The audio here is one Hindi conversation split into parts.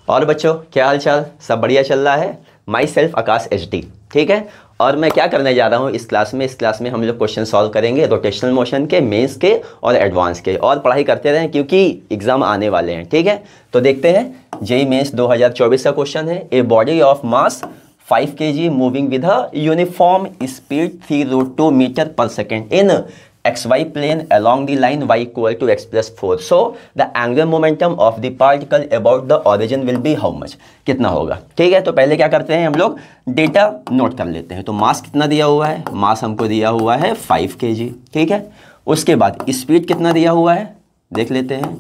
और बच्चों क्या हाल चाल, सब बढ़िया चल रहा है। माई सेल्फ आकाश HD, ठीक है। और मैं क्या करने जा रहा हूँ इस क्लास में हम लोग क्वेश्चन सॉल्व करेंगे रोटेशनल मोशन के, मेंस के और एडवांस के, और पढ़ाई करते रहें क्योंकि एग्जाम आने वाले हैं, ठीक है। तो देखते हैं जेईई मेंस 2024 का क्वेश्चन है। A body of mass 5 kg moving with a uniform speed 3√2 metre per second in XY plane along the line y equal to x plus 4. So the angular momentum of the particle about the origin will be how much? कितना होगा, ठीक है। तो पहले क्या करते हैं, हम लोग डेटा नोट कर लेते हैं। तो मास कितना दिया हुआ है, मास हमको दिया हुआ है 5 kg, ठीक है। उसके बाद स्पीड कितना दिया हुआ है देख लेते हैं,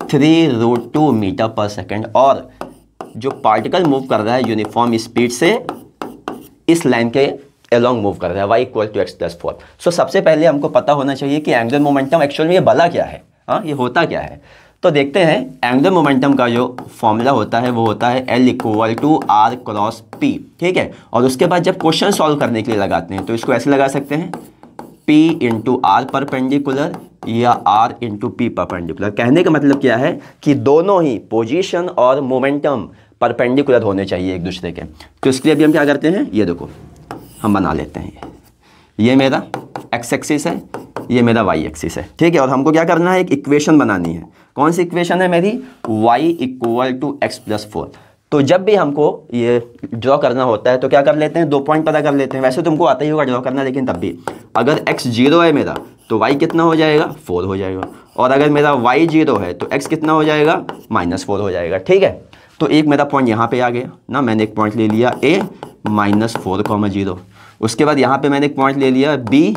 3√2 मीटर पर सेकेंड। और जो पार्टिकल मूव कर रहा है यूनिफॉर्म स्पीड से इस लाइन के एलोंग मूव कर रहा है y equal to x plus 4। So सबसे पहले हमको पता होना चाहिए कि एंगुलर मोमेंटम एक्चुअल में ये भला क्या है, हाँ ये होता क्या है। तो देखते हैं, एंगुलर मोमेंटम का जो फॉर्मूला होता है वो होता है L equal to R cross P, ठीक है। और उसके बाद जब क्वेश्चन सॉल्व करने के लिए लगाते हैं तो इसको ऐसे लगा सकते हैं, P इंटू R परपेंडिकुलर या R इंटू P परपेंडिकुलर। कहने का मतलब क्या है कि दोनों ही पोजीशन और मोमेंटम परपेंडिकुलर होने चाहिए एक दूसरे के। तो इसके लिए अभी हम क्या करते हैं, ये देखो हम बना लेते हैं, ये मेरा x एक्सिस है, ये मेरा y एक्सिस है, ठीक है। और हमको क्या करना है, एक इक्वेशन बनानी है। कौन सी इक्वेशन है मेरी, y equal to x plus 4। तो जब भी हमको ये ड्रॉ करना होता है तो क्या कर लेते हैं, 2 पॉइंट पता कर लेते हैं। वैसे तुमको आता ही होगा ड्रॉ करना, लेकिन तब भी अगर x 0 है मेरा तो y कितना हो जाएगा, 4 हो जाएगा। और अगर मेरा y 0 है तो x कितना हो जाएगा, -4 हो जाएगा, ठीक है। तो एक मेरा पॉइंट यहाँ पे आ गया ना, मैंने एक पॉइंट ले लिया a -4,0। उसके बाद यहाँ पे मैंने एक पॉइंट ले लिया b,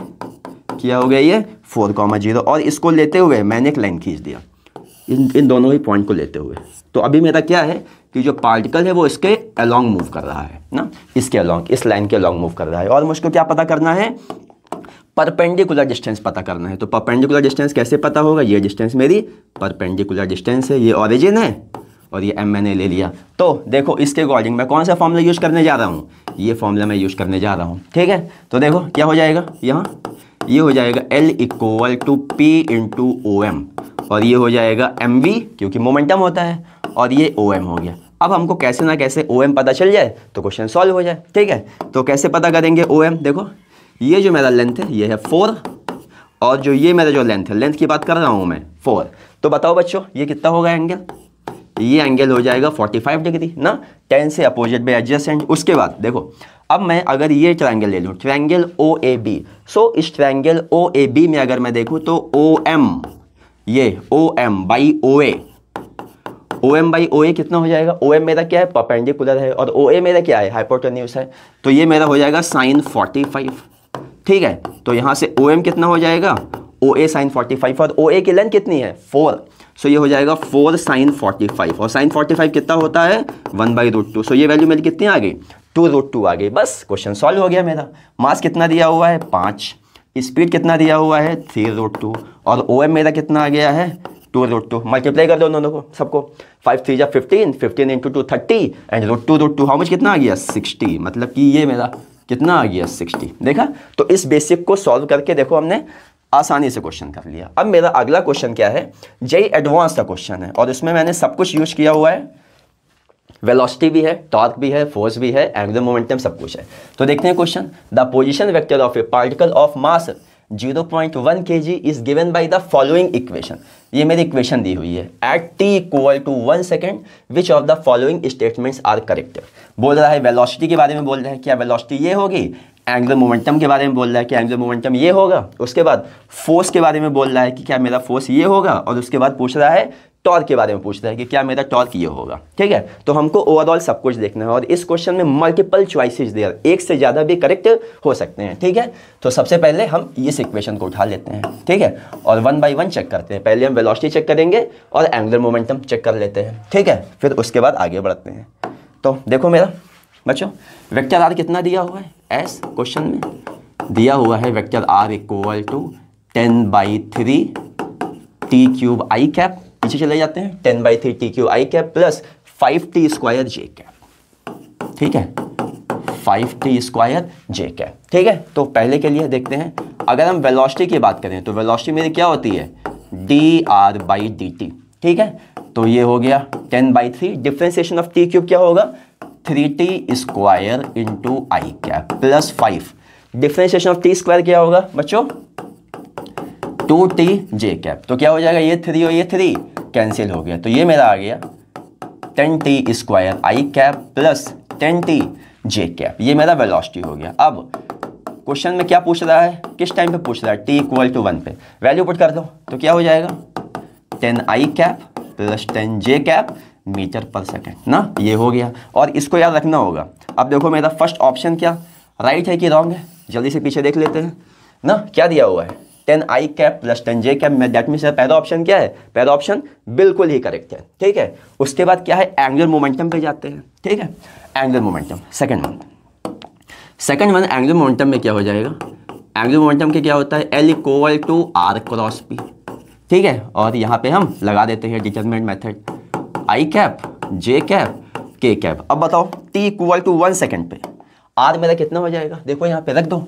क्या हो गया ये 4,0। और इसको लेते हुए मैंने एक लाइन खींच दिया इन दोनों ही पॉइंट को लेते हुए। तो अभी मेरा क्या है कि जो पार्टिकल है वो इसके अलोंग मूव कर रहा है ना, इसके अलोंग, इस लाइन के अलोंग मूव कर रहा है। और मुझको क्या पता करना है, परपेंडिकुलर डिस्टेंस पता करना है। तो परपेंडिकुलर डिस्टेंस कैसे पता होगा, ये डिस्टेंस मेरी परपेंडिकुलर डिस्टेंस है, ये ओरिजिन है और ये m मैंने ले लिया। तो देखो इसके अकॉर्डिंग मैं कौन सा फॉर्मूला यूज़ करने जा रहा हूँ, ये फॉर्मूला मैं यूज़ करने जा रहा हूँ, ठीक है। तो देखो क्या हो जाएगा, यहाँ ये हो जाएगा L equal to P into OM, और ये हो जाएगा mv क्योंकि मोमेंटम होता है, और ये OM हो गया। अब हमको कैसे ना कैसे OM पता चल जाए तो क्वेश्चन सॉल्व हो जाए, ठीक है। तो कैसे पता करेंगे OM, देखो ये जो मेरा लेंथ है ये है 4, और जो ये मेरा जो लेंथ है, लेंथ की बात कर रहा हूँ मैं 4। तो बताओ बच्चों ये कितना होगा एंगल, ये एंगल हो जाएगा 45 डिग्री ना, 10 से अपोजिट बाय एडजेसेंट। उसके बाद देखो अब मैं अगर ये ट्रायंगल ले लूँ, ट्रायंगल OAB। सो इस ट्रायंगल OAB में अगर मैं देखूँ तो OM, ये OM by OA, OM by OA कितना हो जाएगा, OM मेरा क्या है परपेंडिकुलर है और OA मेरा क्या है हाइपोटेन्यूज है। तो ये मेरा हो जाएगा sin 45, ठीक है। तो यहाँ से OM कितना हो जाएगा, OA sin 45, और OA की लेंथ कितनी है 4। सो ये हो जाएगा 4 sin 45, और sin 45 कितना होता है 1/√2। सो ये वैल्यू मेरी कितनी आ गई, 2√2 आ गई। बस क्वेश्चन सॉल्व हो गया मेरा। मास कितना दिया हुआ है 5, स्पीड कितना दिया हुआ है 3√2, और OM मेरा कितना आ गया है 2√2। मल्टीप्लाई कर दो दोनों को, सबको, 5 3 15, 15 इंटू 2 30, एंड √2 हाउ मच कितना आ गया 60। मतलब कि ये मेरा कितना आ गया 60। देखा, तो इस बेसिक को सॉल्व करके देखो हमने आसानी से क्वेश्चन कर लिया। अब मेरा अगला क्वेश्चन क्या है, जेईई एडवांस का क्वेश्चन है, और इसमें मैंने सब कुछ यूज किया हुआ है। वेलोसिटी भी है, टॉर्क भी है, फोर्स भी है, एंगुलर मोमेंटम सब कुछ है। तो देखते हैं question, the position vector of a particle of mass 0.1 kg is given by the following equation. ये मेरी इक्वेशन दी हुई है, at t equal to 1 second which of the following statements are correct. बोल रहा है वेलोसिटी के बारे में, बोल रहा है क्या वेलोसिटी ये होगी, एंगुलर मोमेंटम के बारे में बोल रहा है कि एंगुलर मोमेंटम ये होगा, उसके बाद फोर्स के बारे में बोल रहा है कि क्या मेरा फोर्स ये होगा, और उसके बाद पूछ रहा है टॉर्क के बारे में, पूछ रहा है कि क्या मेरा टॉर्क ये होगा, ठीक है। तो हमको ओवरऑल सब कुछ देखना है, और इस क्वेश्चन में मल्टीपल चॉइसेस देयर, एक से ज़्यादा भी करेक्ट हो सकते हैं, ठीक है। तो सबसे पहले हम इस इक्वेशन को उठा लेते हैं, ठीक है, और 1 बाई 1 चेक करते हैं। पहले हम वेलोसिटी चेक करेंगे और एंगुलर मोमेंटम चेक कर लेते हैं, ठीक है, फिर उसके बाद आगे बढ़ते हैं। तो देखो मेरा बच्चों वेक्टर आर कितना दिया हुआ है, एस क्वेश्चन में दिया हुआ है vector R equal to 10/3 t cube I cap, पीछे चले जाते हैं, 10/3 t cube I cap plus 5t square J cap, ठीक है, 5t स्क्वायर जे कैप, ठीक है। तो पहले के लिए देखते हैं, अगर हम वेलोसिटी की बात करें तो वेलोसिटी मेरी क्या होती है dr/dt, ठीक है। तो ये हो गया 10/3। डिफ्रेंसिएशन ऑफ टी क्यूब क्या होगा, 3t square into I cap plus 5। Differentiation of T square क्या होगा बच्चों, 2t जे कैप। तो क्या हो जाएगा, ये 3 और ये 3 कैंसिल हो गया, तो ये मेरा आ गया 10t स्क्वायर आई कैप प्लस 10t जे कैप। ये मेरा वेलोसिटी हो गया। अब क्वेश्चन में क्या पूछ रहा है, किस टाइम पे पूछ रहा है, t = 1 पे। वैल्यू पुट कर दो तो क्या हो जाएगा, 10i cap plus 10j cap meter per second ना, ये हो गया। और इसको याद रखना होगा। अब देखो मेरा फर्स्ट ऑप्शन क्या राइट है कि रॉन्ग है, जल्दी से पीछे देख लेते हैं ना। क्या दिया हुआ है, 10i cap plus 10j cap में, दैट मीन्स पहला ऑप्शन क्या है, पहला ऑप्शन बिल्कुल ही करेक्ट है। ठीक है, उसके बाद क्या है, एंगुलर मोमेंटम पे जाते हैं। ठीक है, angular momentum second one angular momentum में क्या हो जाएगा, एंगुलर मोमेंटम के क्या होता है, L = R क्रॉस P। ठीक है, और यहाँ पे हम लगा देते हैं determinant method, I cap J cap K cap. अब बताओ t = 1 सेकेंड पे R मेरा कितना हो जाएगा, देखो यहाँ पे रख दो।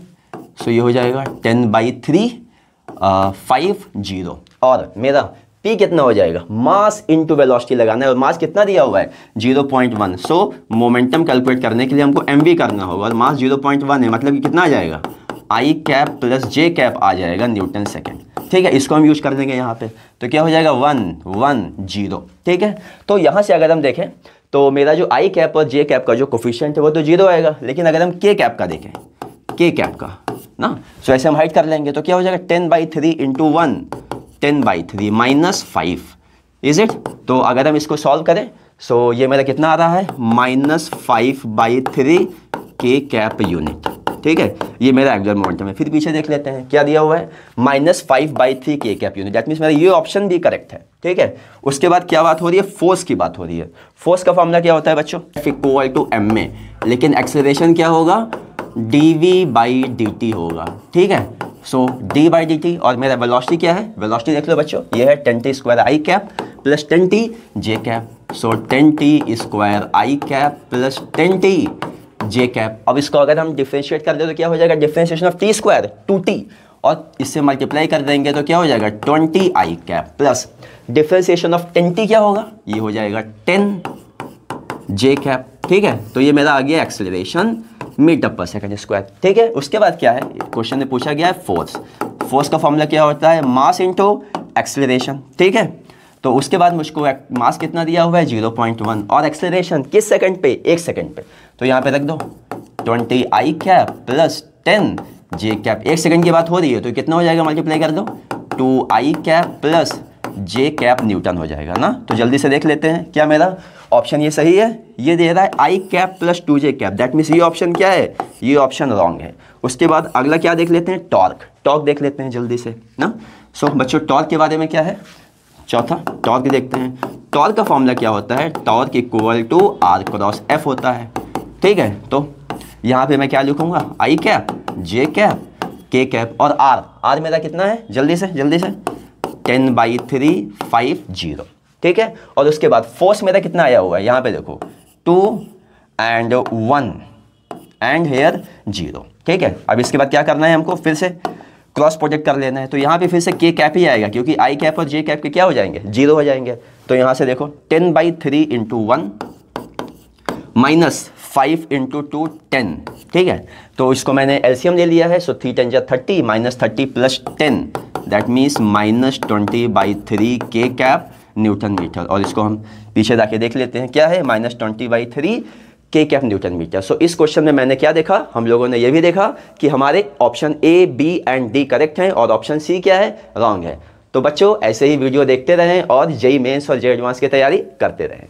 सो ये हो जाएगा 10/3 50। और मेरा P कितना हो जाएगा, मास इंटू वेलोसिटी लगाना है, और मास कितना दिया हुआ है 0.1। सो मोमेंटम कैलकुलेट करने के लिए हमको mv करना होगा, और मास 0.1 है, मतलब कि कितना आ जाएगा, I cap plus J cap आ जाएगा न्यूटन सेकेंड। ठीक है, इसको हम यूज कर देंगे यहाँ पे, तो क्या हो जाएगा 110। ठीक है, तो यहाँ से अगर हम देखें तो मेरा जो I कैप और J कैप का जो कोफिशिएंट है वो तो 0 आएगा, लेकिन अगर हम K कैप का देखें, K कैप का ना, सो ऐसे हम हाइट कर लेंगे तो क्या हो जाएगा 10/3 इंटू 1, 10/3 माइनस 5 इज इट। तो अगर हम इसको सॉल्व करें सो ये मेरा कितना आ रहा है, -5/3 K कैप यूनिट। ठीक है, ये मेरा एंगुलर मोमेंटम है। फिर पीछे देख लेते हैं क्या दिया हुआ है, -5/3 K cap unit. That means मेरा ये ऑप्शन भी करेक्ट है। ठीक है, उसके बाद क्या बात हो रही है, फोर्स की बात हो रही है। फोर्स का फॉर्मूला क्या होता है बच्चों, F = m, लेकिन एक्सेलरेशन क्या होगा, dv/dt होगा। ठीक है, सो d/dt, और मेरा वेलोसिटी क्या है, वेलोसिटी देख लो बच्चों, ये है 10t स्क्वायर आई कैप प्लस 10t जे कैप। सो 10t स्क्वायर आई कैप प्लस 10t जे कैप। अब इसको अगर हम डिफरेंशिएट कर दे तो क्या हो जाएगा, differentiation of T square 2t, और इससे मल्टीप्लाई कर देंगे तो क्या हो जाएगा 20i cap plus differentiation of 10t क्या होगा, ये हो जाएगा 10j कैप। ठीक है, तो ये मेरा आ गया एक्सेलरेशन मीटर पर सेकंड स्क्वायर। ठीक है, उसके बाद क्या है, क्वेश्चन में पूछा गया है फोर्स। फोर्स का फॉर्मूला क्या होता है, मास इंटू एक्सेलरेशन। ठीक है, तो उसके बाद मुझको मास कितना दिया हुआ है 0.1, और एक्सेलरेशन किस सेकंड पे, 1 सेकंड पे। तो यहाँ पे रख दो 20i cap plus 10j cap. 1 second की बात हो रही है तो कितना हो जाएगा, मल्टीप्लाई कर दो 2i cap plus j cap Newton हो जाएगा ना। तो जल्दी से देख लेते हैं क्या मेरा ऑप्शन ये सही है, ये दे रहा है I cap plus 2j cap. That means ये ऑप्शन क्या है, ये ऑप्शन रॉन्ग है। उसके बाद अगला क्या देख लेते हैं, टॉर्क देख लेते हैं जल्दी से ना। सो बच्चों टॉर्क के बारे में क्या है, चौथा टॉर्क देखते हैं। टॉर्क का फॉर्मूला क्या होता है, टॉर्क = R क्रॉस F होता है। ठीक है, तो यहाँ पे मैं क्या लिखूंगा, I cap J cap K cap और R मेरा कितना है, जल्दी से 10/3 50। ठीक है, और उसके बाद फोर्स मेरा कितना आया हुआ है, यहाँ पे देखो 2 and 1 एंड हेयर 0। ठीक है, अब इसके बाद क्या करना है, हमको फिर से क्रॉस प्रोडक्ट कर लेना है। तो यहाँ पे फिर से K कैप ही आएगा, क्योंकि I कैप और J कैप के क्या हो जाएंगे, 0 हो जाएंगे। तो यहाँ से देखो 10/3 इंटू 1 माइनस 5 इंटू 2 10। ठीक है, तो इसको मैंने एलसीएम ले लिया है। So 3 10 30 minus 30 plus 10, that means -20/3 K cap newton meter. और इसको हम पीछे जाके देख लेते हैं क्या है, -20/3 K कैप न्यूटन मीटर। सो इस क्वेश्चन में मैंने क्या देखा, हम लोगों ने ये भी देखा कि हमारे option A, B and D correct हैं, और ऑप्शन C क्या है, रॉन्ग है। तो बच्चों ऐसे ही वीडियो देखते रहें और जेईई मेंस और जेईई एडवांस की तैयारी करते रहें।